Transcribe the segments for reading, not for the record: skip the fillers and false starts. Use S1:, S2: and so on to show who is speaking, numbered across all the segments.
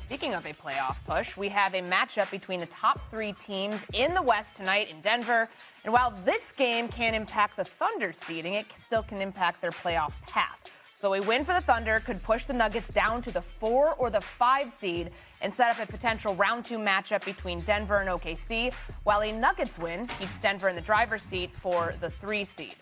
S1: Speaking of a playoff push, we have a matchup between the top three teams in the West tonight in Denver. And while this game can impact the Thunder's seeding, it still can impact their playoff path. So a win for the Thunder could push the Nuggets down to the 4 or the 5 seed and set up a potential round 2 matchup between Denver and OKC, while a Nuggets win keeps Denver in the driver's seat for the 3 seed.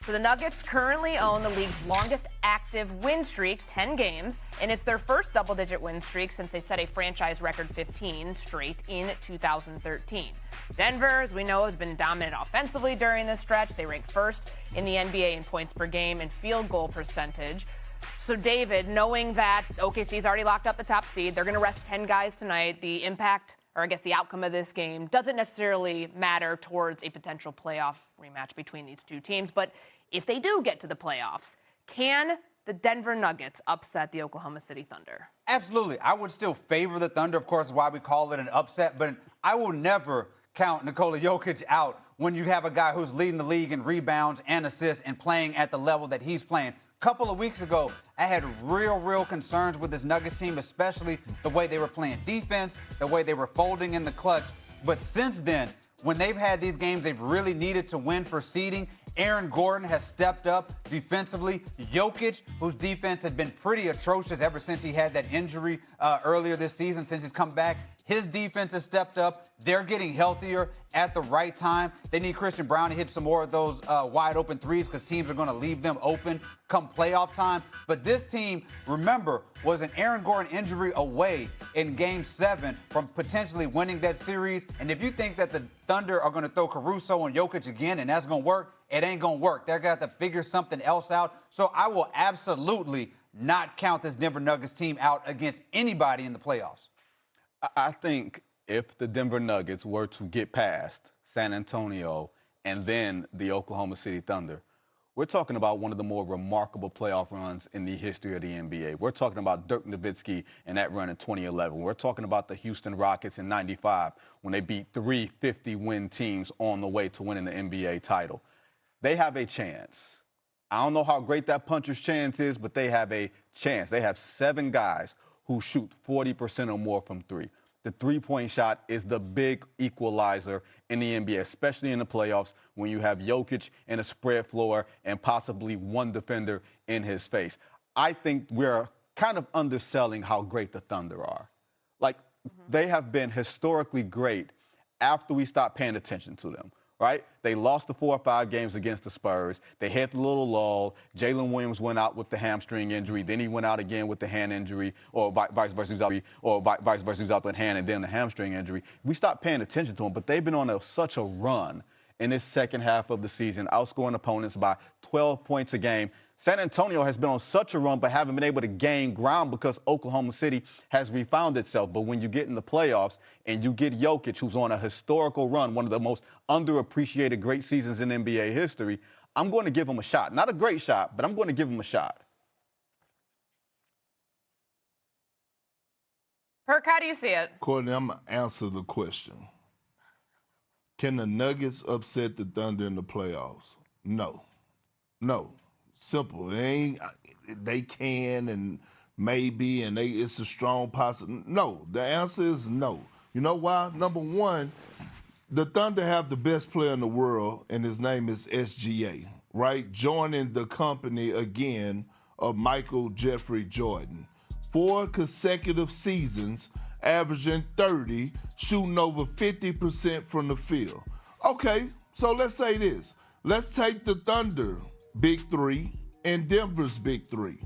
S1: So the Nuggets currently own the league's longest active win streak, 10 games, and it's their first double-digit win streak since they set a franchise record 15 straight in 2013. Denver, as we know, has been dominant offensively during this stretch. They rank first in the NBA in points per game and field goal percentage. So, David, knowing that OKC's already locked up the top seed, they're going to rest 10 guys tonight, the impact, or I guess the outcome of this game, doesn't necessarily matter towards a potential playoff rematch between these two teams. But if they do get to the playoffs, can the Denver Nuggets upset the Oklahoma City Thunder?
S2: Absolutely. I would still favor the Thunder, of course, is why we call it an upset. But I will never count Nikola Jokic out when you have a guy who's leading the league in rebounds and assists and playing at the level that he's playing. A couple of weeks ago, I had real concerns with this Nuggets team, especially the way they were playing defense, the way they were folding in the clutch. But since then, when they've had these games they've really needed to win for seeding, Aaron Gordon has stepped up defensively. Jokic, whose defense had been pretty atrocious ever since he had that injury earlier this season, since he's come back, his defense has stepped up. They're getting healthier at the right time. They need Christian Brown to hit some more of those wide open threes because teams are going to leave them open come playoff time. But this team, remember, was an Aaron Gordon injury away in Game 7 from potentially winning that series. And if you think that the Thunder are going to throw Caruso and Jokic again and that's going to work, it ain't going to work. They're going to have to figure something else out. So I will absolutely not count this Denver Nuggets team out against anybody in the playoffs.
S3: I think if the Denver Nuggets were to get past San Antonio and then the Oklahoma City Thunder, we're talking about one of the more remarkable playoff runs in the history of the NBA. We're talking about Dirk Nowitzki and that run in 2011. We're talking about the Houston Rockets in '95 when they beat 3 50-win teams on the way to winning the NBA title. They have a chance. I don't know how great that puncher's chance is, but they have a chance. They have 7 guys who shoot 40% or more from 3. The three-point shot is the big equalizer in the NBA, especially in the playoffs when you have Jokic in a spread floor and possibly one defender in his face. I think we're kind of underselling how great the Thunder are. They have been historically great after we stopped paying attention to them. Right? They lost the 4 or 5 games against the Spurs. They hit the little lull. Jalen Williams went out with the hamstring injury. Then he went out again with the hand injury, or vice versa, he was out with hand and then the hamstring injury. We stopped paying attention to them, but they've been on such a run in this second half of the season, outscoring opponents by 12 points a game. San Antonio has been on such a run but haven't been able to gain ground because Oklahoma City has refound itself. But when you get in the playoffs and you get Jokic, who's on a historical run, one of the most underappreciated great seasons in NBA history, I'm going to give him a shot. Not a great shot, but I'm going to give him a shot.
S1: Perk, how do you see it?
S4: Courtney, I'm going to answer the question. Can the Nuggets upset the Thunder in the playoffs? No. Simple. They can and maybe, and it's a strong possibility. No, the answer is no. You know why? Number one, the Thunder have the best player in the world, and his name is SGA, right? Joining the company again of Michael Jeffrey Jordan. 4 consecutive seasons, averaging 30, shooting over 50% from the field. Okay, so let's say this. Let's take the Thunder big 3 and Denver's big 3.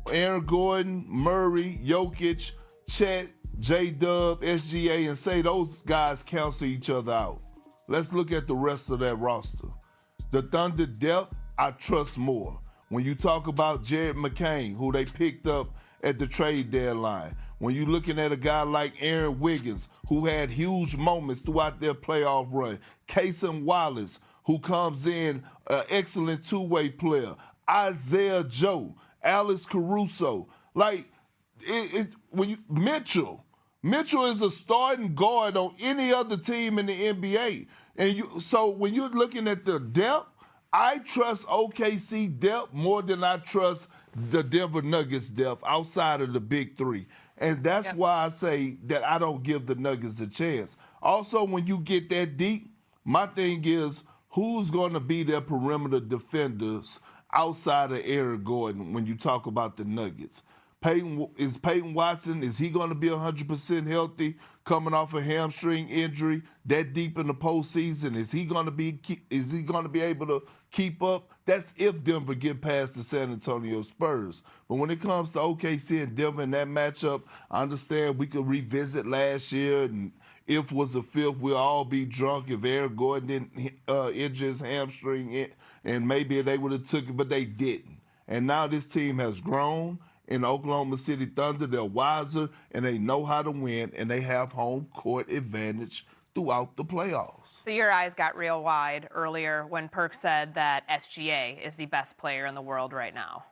S4: Aaron Gordon, Murray, Jokic, Chet, J-Dub, SGA, and say those guys cancel each other out. Let's look at the rest of that roster. The Thunder depth, I trust more. When you talk about Jared McCain, who they picked up at the trade deadline, when you're looking at a guy like Aaron Wiggins, who had huge moments throughout their playoff run, Cason Wallace, who comes in an excellent two-way player, Isaiah Joe, Alex Caruso, Mitchell is a starting guard on any other team in the NBA. So when you're looking at the depth, I trust OKC depth more than I trust the Denver Nuggets depth outside of the big 3. And that's why I say that I don't give the Nuggets a chance. Also, when you get that deep, my thing is who's going to be their perimeter defenders outside of Aaron Gordon when you talk about the Nuggets? Peyton Watson, is he going to be 100% healthy coming off a hamstring injury that deep in the postseason? Is he going to be able to keep up? That's if Denver get past the San Antonio Spurs. But when it comes to OKC and Denver in that matchup, I understand we could revisit last year, and if was a fifth, we'll all be drunk if Aaron Gordon didn't injure his hamstring, and maybe they would have took it, but they didn't. And now this team has grown. In Oklahoma City Thunder, they're wiser, and they know how to win, and they have home court advantage throughout the playoffs.
S1: So your eyes got real wide earlier when Perk said that SGA is the best player in the world right now.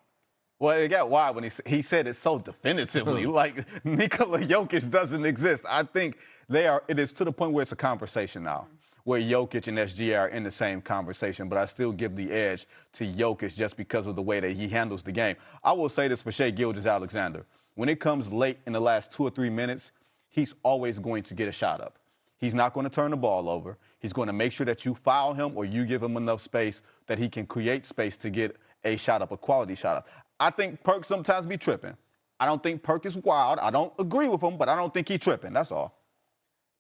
S3: Well, it got wide when he said it so definitively, like Nikola Jokic doesn't exist. I think it is to the point where it's a conversation now, where Jokic and SGA are in the same conversation, but I still give the edge to Jokic just because of the way that he handles the game. I will say this for Shai Gilgeous-Alexander. When it comes late in the last 2 or 3 minutes, he's always going to get a shot up. He's not going to turn the ball over. He's going to make sure that you foul him or you give him enough space that he can create space to get a shot up, a quality shot up. I think Perk sometimes be tripping. I don't think Perk is wild. I don't agree with him, but I don't think he's tripping. That's all.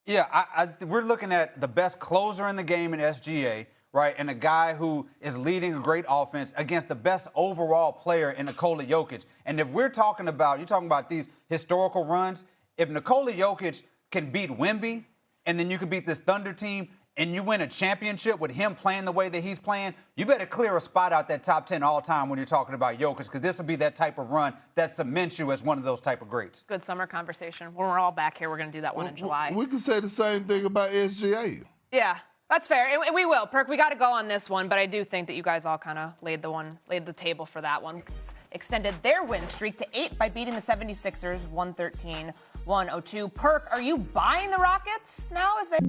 S2: Yeah, we're looking at the best closer in the game in SGA, right, and a guy who is leading a great offense against the best overall player in Nikola Jokic. And if you're talking about these historical runs, if Nikola Jokic can beat Wemby, and then you can beat this Thunder team, and you win a championship with him playing the way that he's playing, you better clear a spot out that top 10 all time when you're talking about Jokic, because this will be that type of run that cements you as one of those type of greats.
S1: Good summer conversation. When we're all back here, we're going to do that one in July.
S4: We can say the same thing about SGA.
S1: Yeah, that's fair. And we will. Perk, we got to go on this one, but I do think that you guys all kind of laid the table for that one. Extended their win streak to 8 by beating the 76ers 113-102. Perk, are you buying the Rockets now as they...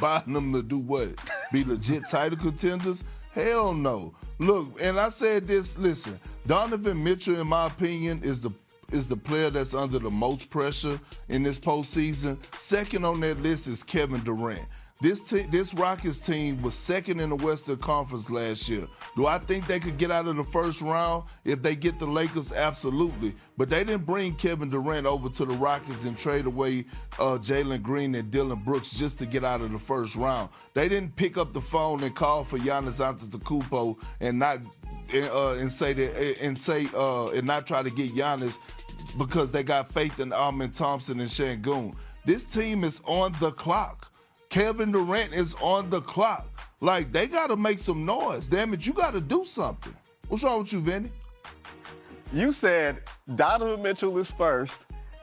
S4: Buying them to do what? Be legit title contenders? Hell no. Look, and I said this, listen, Donovan Mitchell, in my opinion, is the player that's under the most pressure in this postseason. Second on that list is Kevin Durant. This Rockets team was second in the Western Conference last year. Do I think they could get out of the first round if they get the Lakers? Absolutely. But they didn't bring Kevin Durant over to the Rockets and trade away Jalen Green and Dylan Brooks just to get out of the first round. They didn't pick up the phone and call for Giannis Antetokounmpo and not try to get Giannis because they got faith in Amen Thompson and Şengün. This team is on the clock. Kevin Durant is on the clock. Like, they got to make some noise. Damn it, you got to do something. What's wrong with you, Vinny?
S3: You said Donovan Mitchell is first,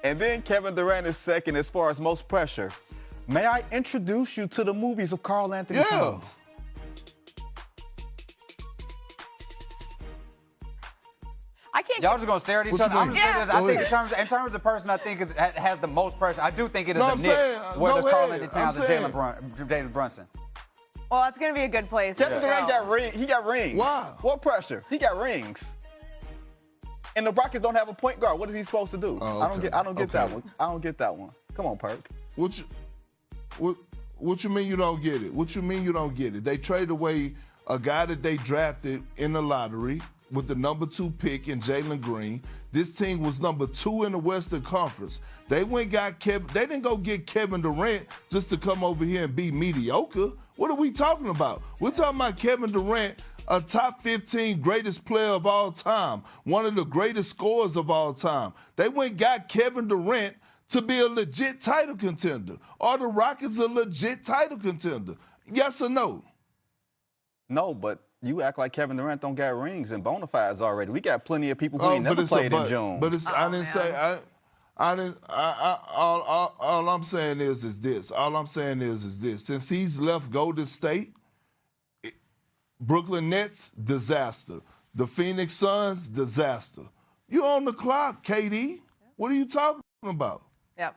S3: and then Kevin Durant is second as far as most pressure. May I introduce you to the movies of Karl Anthony Towns?
S1: I can't.
S2: Y'all just gonna stare at each other. I think in terms of person, I think has the most pressure. I do think it is a Nick. Where does Karl Anthony Towns and Jalen Brunson?
S1: Well, it's gonna be a good place.
S3: Kevin Durant got rings. He got rings.
S4: Wow.
S3: What pressure? He got rings. And the Rockets don't have a point guard. What is he supposed to do?
S4: Oh, okay.
S3: I don't get that one. I don't get that one. Come on, Perk.
S4: What you mean you don't get it? What you mean you don't get it? They traded away a guy that they drafted in the lottery with the number 2 pick in Jalen Green. This team was number 2 in the Western Conference. They didn't go get Kevin Durant just to come over here and be mediocre. What are we talking about? We're talking about Kevin Durant, a top 15 greatest player of all time, one of the greatest scorers of all time. They went and got Kevin Durant to be a legit title contender. Are the Rockets a legit title contender? Yes or no?
S3: No, but you act like Kevin Durant don't got rings and bona fides already. We got plenty of people who ain't never played in June.
S4: But all I'm saying is this. All I'm saying is this. Since he's left Golden State, Brooklyn Nets, disaster. The Phoenix Suns, disaster. You on the clock, KD. What are you talking about?
S1: Yep.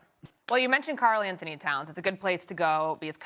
S1: Well, you mentioned Karl Anthony Towns. It's a good place to go because